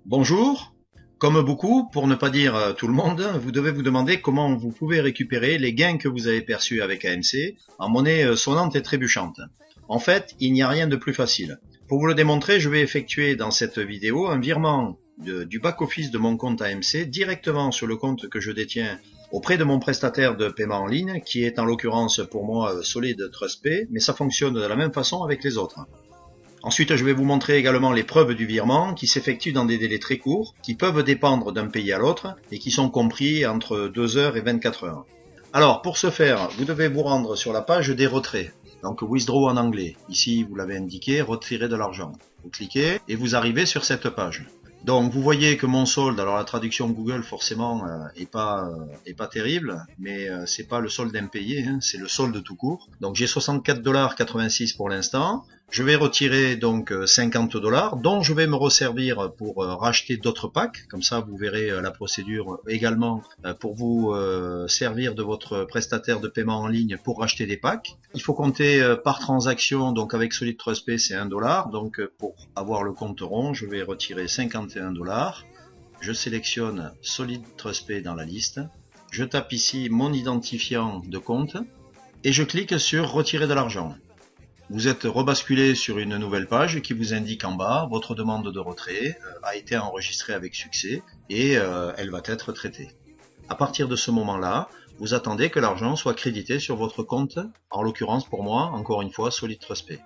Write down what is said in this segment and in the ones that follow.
Bonjour. Comme beaucoup, pour ne pas dire tout le monde, vous devez vous demander comment vous pouvez récupérer les gains que vous avez perçus avec AMC en monnaie sonnante et trébuchante. En fait, il n'y a rien de plus facile. Pour vous le démontrer, je vais effectuer dans cette vidéo un virement du back-office de mon compte AMC directement sur le compte que je détiens auprès de mon prestataire de paiement en ligne, qui est en l'occurrence pour moi Solid TrustPay, mais ça fonctionne de la même façon avec les autres. Ensuite, je vais vous montrer également les preuves du virement qui s'effectuent dans des délais très courts, qui peuvent dépendre d'un pays à l'autre et qui sont compris entre 2 heures et 24 heures. Alors, pour ce faire, vous devez vous rendre sur la page des retraits. Donc, withdraw en anglais. Ici, vous l'avez indiqué, retirer de l'argent. Vous cliquez et vous arrivez sur cette page. Donc, vous voyez que mon solde, alors la traduction Google forcément est pas terrible, mais c'est pas le solde impayé, hein, c'est le solde tout court. Donc, j'ai 64,86 $ pour l'instant. Je vais retirer donc 50 $, dont je vais me resservir pour racheter d'autres packs. Comme ça, vous verrez la procédure également pour vous servir de votre prestataire de paiement en ligne pour racheter des packs. Il faut compter par transaction, donc avec Solid TrustPay, c'est 1 $. Donc pour avoir le compte rond, je vais retirer 51 $. Je sélectionne Solid TrustPay dans la liste. Je tape ici mon identifiant de compte et je clique sur retirer de l'argent. Vous êtes rebasculé sur une nouvelle page qui vous indique en bas votre demande de retrait a été enregistrée avec succès et elle va être traitée. À partir de ce moment-là, vous attendez que l'argent soit crédité sur votre compte, en l'occurrence pour moi, encore une fois, Solid TrustPay.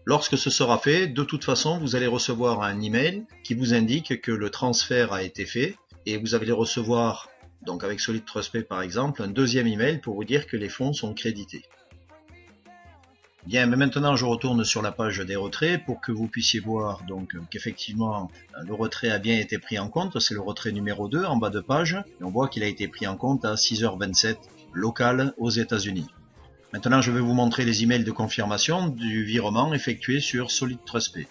Lorsque ce sera fait, de toute façon, vous allez recevoir un email qui vous indique que le transfert a été fait et vous allez recevoir, donc avec Solid TrustPay par exemple, un deuxième email pour vous dire que les fonds sont crédités. Bien, mais maintenant je retourne sur la page des retraits pour que vous puissiez voir donc qu'effectivement le retrait a bien été pris en compte. C'est le retrait numéro 2 en bas de page et on voit qu'il a été pris en compte à 6h27 local aux États-Unis. Maintenant je vais vous montrer les emails de confirmation du virement effectué sur Solid TrustPay.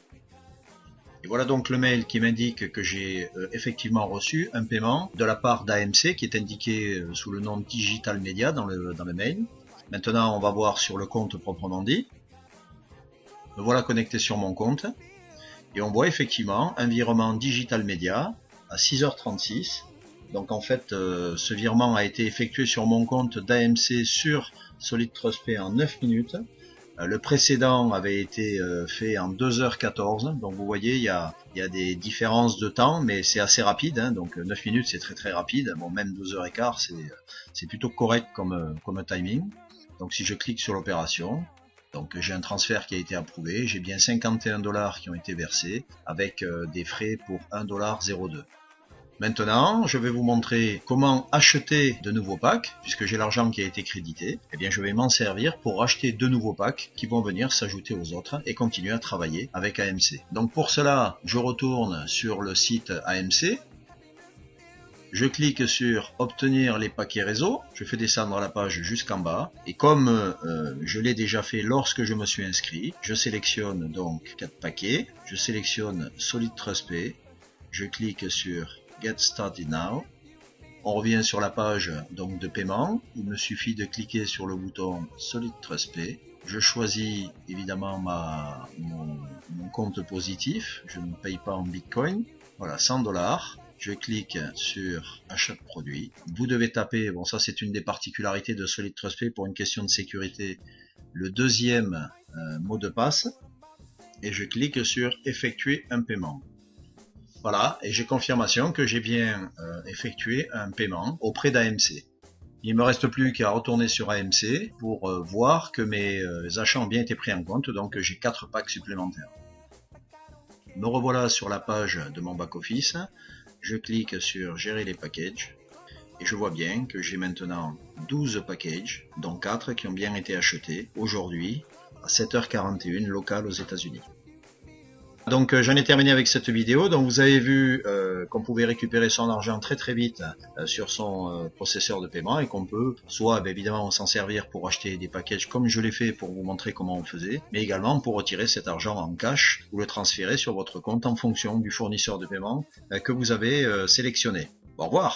Et voilà donc le mail qui m'indique que j'ai effectivement reçu un paiement de la part d'AMC qui est indiqué sous le nom Digital Media dans le mail. Maintenant, on va voir sur le compte proprement dit. Me voilà connecté sur mon compte. Et on voit effectivement un virement Digital Media à 6h36. Donc en fait, ce virement a été effectué sur mon compte d'AMC sur Solid TrustPay en 9 minutes. Le précédent avait été fait en 2h14. Donc vous voyez, il y a des différences de temps, mais c'est assez rapide. Hein, donc 9 minutes, c'est très rapide. Bon, même 2h15, c'est plutôt correct comme timing. Donc si je clique sur l'opération, donc j'ai un transfert qui a été approuvé, j'ai bien 51 $ qui ont été versés avec des frais pour 1,02 $. Maintenant, je vais vous montrer comment acheter de nouveaux packs, puisque j'ai l'argent qui a été crédité. Eh bien, je vais m'en servir pour acheter de nouveaux packs qui vont venir s'ajouter aux autres et continuer à travailler avec AMC. Donc pour cela, je retourne sur le site AMC. Je clique sur obtenir les paquets réseau, je fais descendre la page jusqu'en bas et comme je l'ai déjà fait lorsque je me suis inscrit, je sélectionne donc 4 paquets, je sélectionne Solid TrustPay, je clique sur Get Started Now, on revient sur la page donc de paiement, il me suffit de cliquer sur le bouton Solid TrustPay, je choisis évidemment mon compte positif, je ne paye pas en Bitcoin, voilà 100 $. Je clique sur achat de produit. Vous devez taper, bon ça c'est une des particularités de Solid TrustPay pour une question de sécurité, le deuxième mot de passe et je clique sur effectuer un paiement. Voilà, et j'ai confirmation que j'ai bien effectué un paiement auprès d'AMC. Il ne me reste plus qu'à retourner sur AMC pour voir que mes achats ont bien été pris en compte, donc j'ai 4 packs supplémentaires. Me revoilà sur la page de mon back-office. Je clique sur gérer les packages et je vois bien que j'ai maintenant 12 packages, dont 4 qui ont bien été achetés aujourd'hui à 7h41 local aux États-Unis. Donc j'en ai terminé avec cette vidéo. Donc vous avez vu qu'on pouvait récupérer son argent très vite sur son processeur de paiement et qu'on peut soit évidemment s'en servir pour acheter des packages comme je l'ai fait pour vous montrer comment on faisait, mais également pour retirer cet argent en cash ou le transférer sur votre compte en fonction du fournisseur de paiement que vous avez sélectionné. Au revoir.